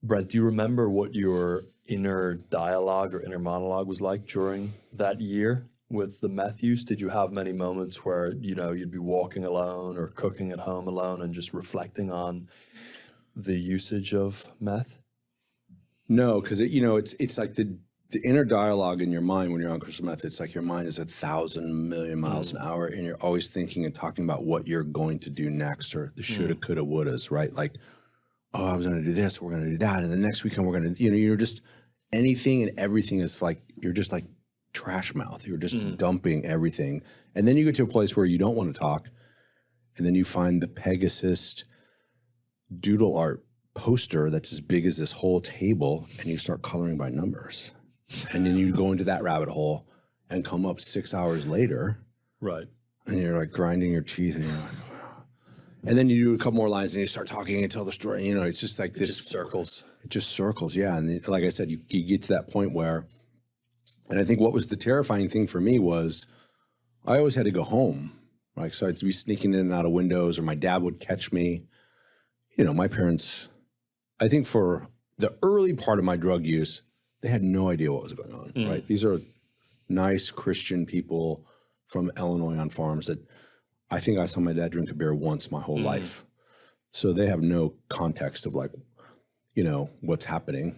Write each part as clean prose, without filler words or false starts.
Brent, do you remember what your inner dialogue or inner monologue was like during that year with the meth use? Did you have many moments where, you know, you'd be walking alone or cooking at home alone and just reflecting on the usage of meth? No, because it's like the inner dialogue in your mind when you're on crystal meth. It's like your mind is 1,000 million miles an hour, and you're always thinking and talking about what you're going to do next, or the shoulda, coulda, wouldas, right? Like, oh, I was going to do this, we're going to do that, and the next weekend we're going to, you're just anything and everything is like you're just like trash mouth. You're just dumping everything, and then you get to a place where you don't want to talk, and then you find the Pegasus doodle art poster that's as big as this whole table, and you start coloring by numbers. And then you go into that rabbit hole and come up 6 hours later. Right. And you're like grinding your teeth and you're like, wow. And then you do a couple more lines and you start talking and tell the story. You know, it's just like this. It just circles. It just circles, yeah. And then, like I said, you get to that point where, and I think what was the terrifying thing for me was I always had to go home. Right. So I'd be sneaking in and out of windows, or my dad would catch me. You know, my parents, I think for the early part of my drug use, they had no idea what was going on, right? These are nice Christian people from Illinois on farms that I think I saw my dad drink a beer once my whole life. So they have no context of like, you know, what's happening.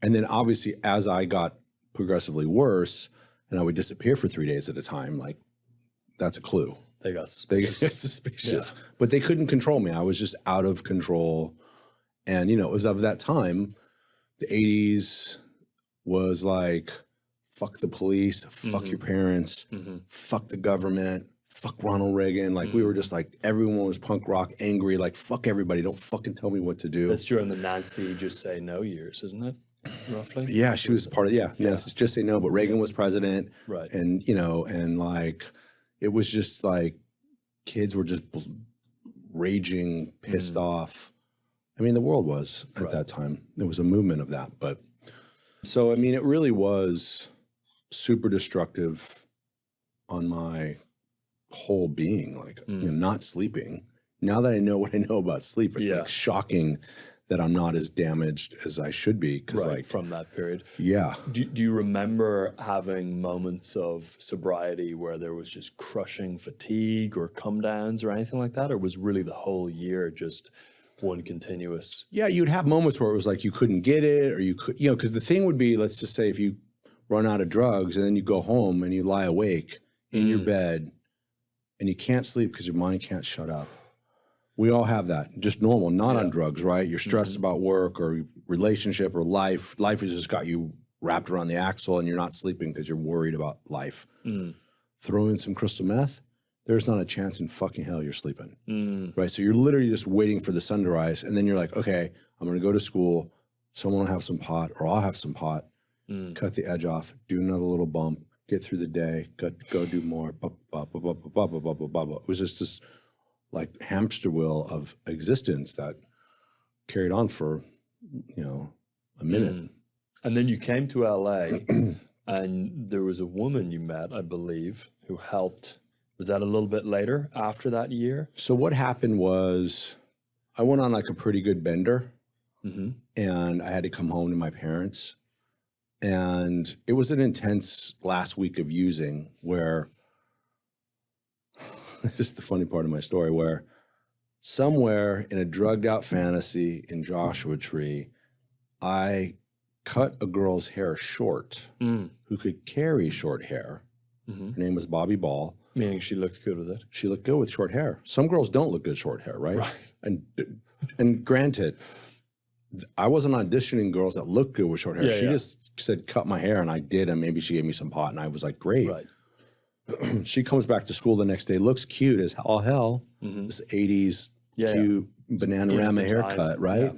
And then obviously as I got progressively worse and I would disappear for 3 days at a time, like that's a clue. They got They suspicious. get suspicious. Yeah. But they couldn't control me. I was just out of control. And, you know, it was of that time, the 80s was like, fuck the police, fuck your parents, fuck the government, fuck Ronald Reagan. Like we were just like, everyone was punk rock, angry, like fuck everybody. Don't fucking tell me what to do. That's during the Nancy Just Say No years, isn't it? Roughly? Yeah, she was part of, Nancy Just Say No, but Reagan was president. Right. And, you know, and like, it was just like, kids were just raging, pissed off. I mean, the world was at that time. There was a movement of that. But so, I mean, it really was super destructive on my whole being, like you know, not sleeping. Now that I know what I know about sleep, it's like shocking that I'm not as damaged as I should be. Cause like from that period. Yeah. Do you remember having moments of sobriety where there was just crushing fatigue or come downs or anything like that? Or was really the whole year just one continuous? Yeah, you'd have moments where it was like you couldn't get it, or you could, you know, because the thing would be, let's just say if you run out of drugs and then you go home and you lie awake in your bed and you can't sleep because your mind can't shut up. We all have that, just normal, not on drugs, right? You're stressed about work or relationship or life. Life has just got you wrapped around the axle and you're not sleeping because you're worried about life. Throw in some crystal meth, there's not a chance in fucking hell you're sleeping, right? So you're literally just waiting for the sun to rise, and then you're like, okay, I'm gonna go to school, someone will have some pot, or I'll have some pot, cut the edge off, do another little bump, get through the day, go do more, It was just this like hamster wheel of existence that carried on for, you know, a minute. And then you came to LA and there was a woman you met, I believe, who helped. Was that a little bit later after that year? So what happened was I went on like a pretty good bender and I had to come home to my parents. And it was an intense last week of using where, this is the funny part of my story, where somewhere in a drugged out fantasy in Joshua Tree, I cut a girl's hair short who could carry short hair. Her name was Bobby Ball. Meaning she looked good with it. She looked good with short hair. Some girls don't look good short hair, right? And granted, I wasn't auditioning girls that looked good with short hair. She just said, cut my hair, and I did, and maybe she gave me some pot, and I was like, great. Right. She comes back to school the next day, looks cute as all hell, this 80s cute Bananarama haircut, right?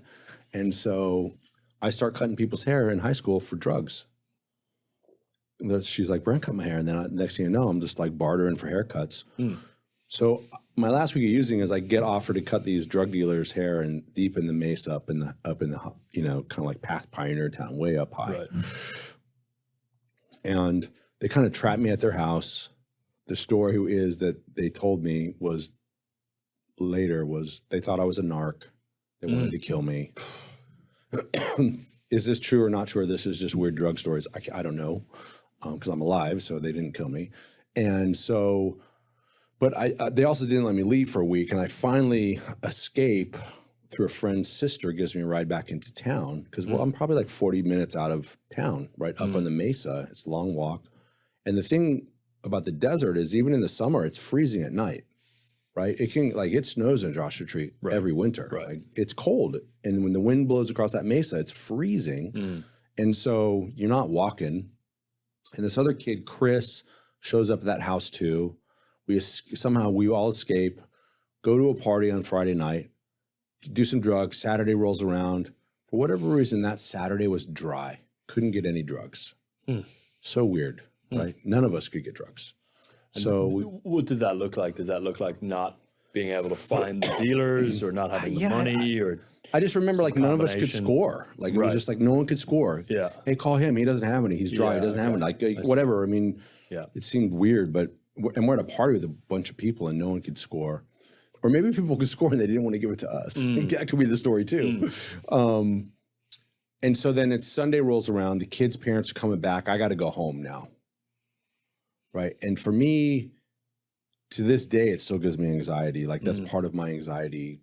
And so I start cutting people's hair in high school for drugs. She's like, Brent, cut my hair. And then next thing you know, I'm just like bartering for haircuts. So my last week of using is I get offered to cut these drug dealers' hair and deep in the Mesa, up in the you know, kind of like past Pioneer Town, way up high. Right. And they kind of trapped me at their house. The story is that they told me was later was they thought I was a narc. They wanted to kill me. Is this true or not true? Or this is just weird drug stories. I don't know, because I'm alive, so they didn't kill me. And so, but they also didn't let me leave for a week, and I finally escape through a friend's sister gives me a ride back into town because, well, I'm probably like 40 minutes out of town, right up on the mesa. It's a long walk. And the thing about the desert is even in the summer, it's freezing at night, right? It snows in Joshua Tree every winter. Right. Like, it's cold. And when the wind blows across that mesa, it's freezing. And so you're not walking. And this other kid, Chris, shows up at that house too. Somehow we all escape, go to a party on Friday night, do some drugs. Saturday rolls around. For whatever reason, that Saturday was dry. Couldn't get any drugs. So weird, right? None of us could get drugs. So what does that look like? Does that look like not being able to find the dealers or not having the money? Or I just remember like none of us could score. Like it was just like no one could score. Yeah. Hey, call him. He doesn't have any. He's dry. He doesn't have any. Like whatever. I mean, it seemed weird, but we're at a party with a bunch of people and no one could score. Or maybe people could score and they didn't want to give it to us. That could be the story too. And so then it's Sunday rolls around. The kids' parents are coming back. I got to go home now. Right. And for me, to this day, it still gives me anxiety. Like that's part of my anxiety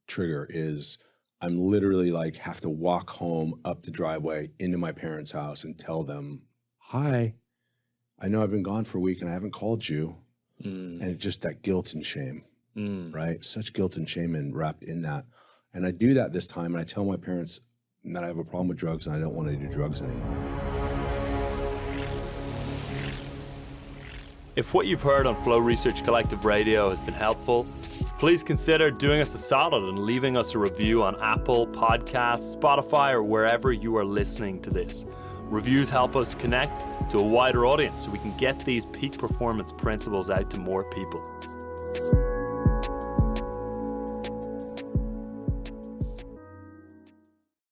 trigger is I'm literally like have to walk home up the driveway into my parents' house and tell them, hi, I know I've been gone for a week and I haven't called you. And it's just that guilt and shame. Right? Such guilt and shame and wrapped in that. And I do that this time and I tell my parents that I have a problem with drugs and I don't want to do drugs anymore. If what you've heard on Flow Research Collective Radio has been helpful, please consider doing us a solid and leaving us a review on Apple Podcasts, Spotify, or wherever you are listening to this. Reviews help us connect to a wider audience so we can get these peak performance principles out to more people.